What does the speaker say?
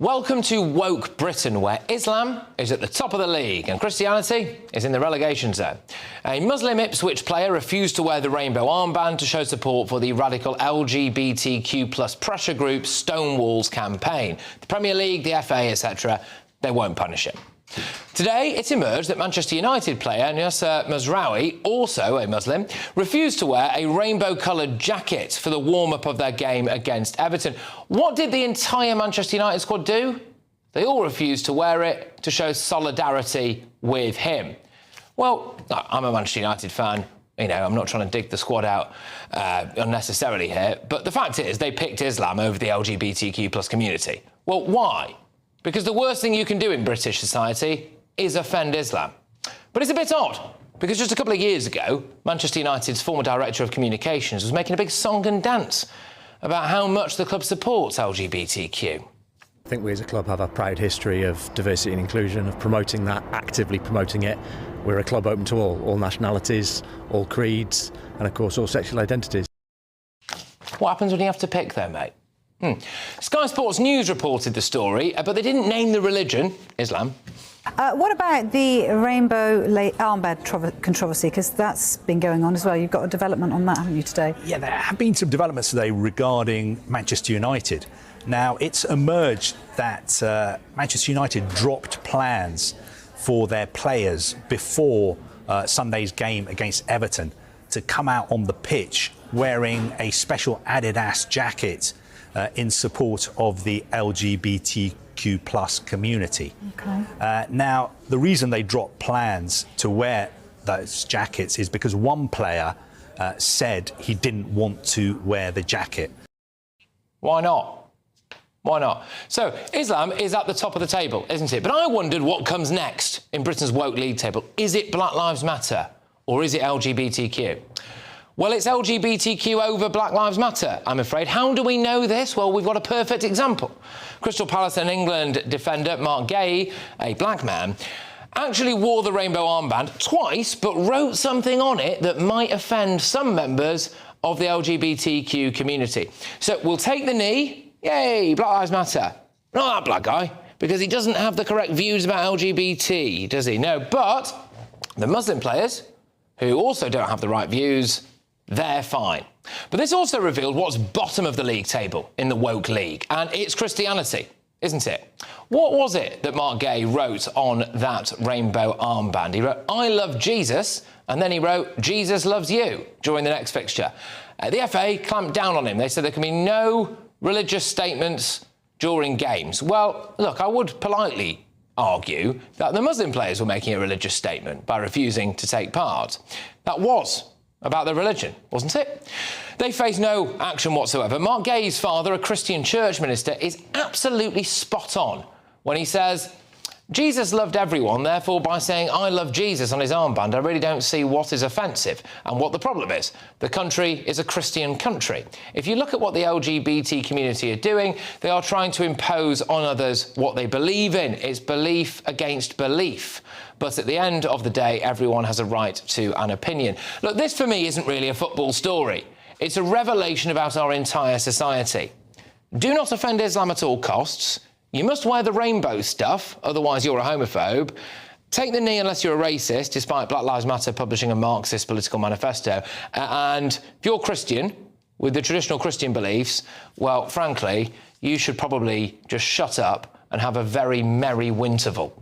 Welcome to Woke Britain, where Islam is at the top of the league and Christianity is in the relegation zone. A Muslim Ipswich player refused to wear the rainbow armband to show support for the radical LGBTQ+ pressure group Stonewall's campaign. The Premier League, the FA, etc., they won't punish him. Today, it's emerged that Manchester United player Nasser Mazraoui, also a Muslim, refused to wear a rainbow-coloured jacket for the warm-up of their game against Everton. What did the entire Manchester United squad do? They all refused to wear it to show solidarity with him. Well, I'm a Manchester United fan. You know, I'm not trying to dig the squad out unnecessarily here, but the fact is they picked Islam over the LGBTQ+ community. Well, why? Because the worst thing you can do in British society is offend Islam. But it's a bit odd, because just a couple of years ago, Manchester United's former director of communications was making a big song and dance about how much the club supports LGBTQ. I think we as a club have a proud history of diversity and inclusion, of promoting that, actively promoting it. We're a club open to all nationalities, all creeds, and of course all sexual identities. What happens when you have to pick though, mate? Sky Sports News reported the story, but they didn't name the religion, Islam. What about the rainbow armband controversy? Because that's been going on as well. You've got a development on that, haven't you, today? Yeah, there have been some developments today regarding Manchester United. Now, it's emerged that Manchester United dropped plans for their players before Sunday's game against Everton to come out on the pitch wearing a special Adidas jacket in support of the LGBTQ+ community. Okay. Now, the reason they dropped plans to wear those jackets is because one player said he didn't want to wear the jacket. Why not? Why not? So, Islam is at the top of the table, isn't it? But I wondered what comes next in Britain's woke league table. Is it Black Lives Matter or is it LGBTQ? Well, it's LGBTQ over Black Lives Matter, I'm afraid. How do we know this? Well, we've got a perfect example. Crystal Palace and England defender Mark Gay, a black man, actually wore the rainbow armband twice, but wrote something on it that might offend some members of the LGBTQ community. So we'll take the knee. Yay, Black Lives Matter. Not that black guy, because he doesn't have the correct views about LGBT, does he? No, but the Muslim players, who also don't have the right views, they're fine. But this also revealed what's bottom of the league table in the woke league, and it's Christianity, isn't it? What was it that Mark Gay wrote on that rainbow armband? He wrote, "I love Jesus," and then he wrote, "Jesus loves you," during the next fixture. The FA clamped down on him. They said there can be no religious statements during games. Well, look, I would politely argue that the Muslim players were making a religious statement by refusing to take part. That was about their religion, wasn't it? They face no action whatsoever. Mark Gay's father, a Christian church minister, is absolutely spot on when he says, Jesus loved everyone, therefore by saying I love Jesus on his armband, I really don't see what is offensive and what the problem is. The country is a Christian country. If you look at what the LGBT community are doing, they are trying to impose on others what they believe in. It's belief against belief. But at the end of the day, everyone has a right to an opinion. Look, this for me isn't really a football story. It's a revelation about our entire society. Do not offend Islam at all costs. You must wear the rainbow stuff, otherwise you're a homophobe. Take the knee unless you're a racist, despite Black Lives Matter publishing a Marxist political manifesto. And if you're Christian, with the traditional Christian beliefs, well, frankly, you should probably just shut up and have a very merry Winterval.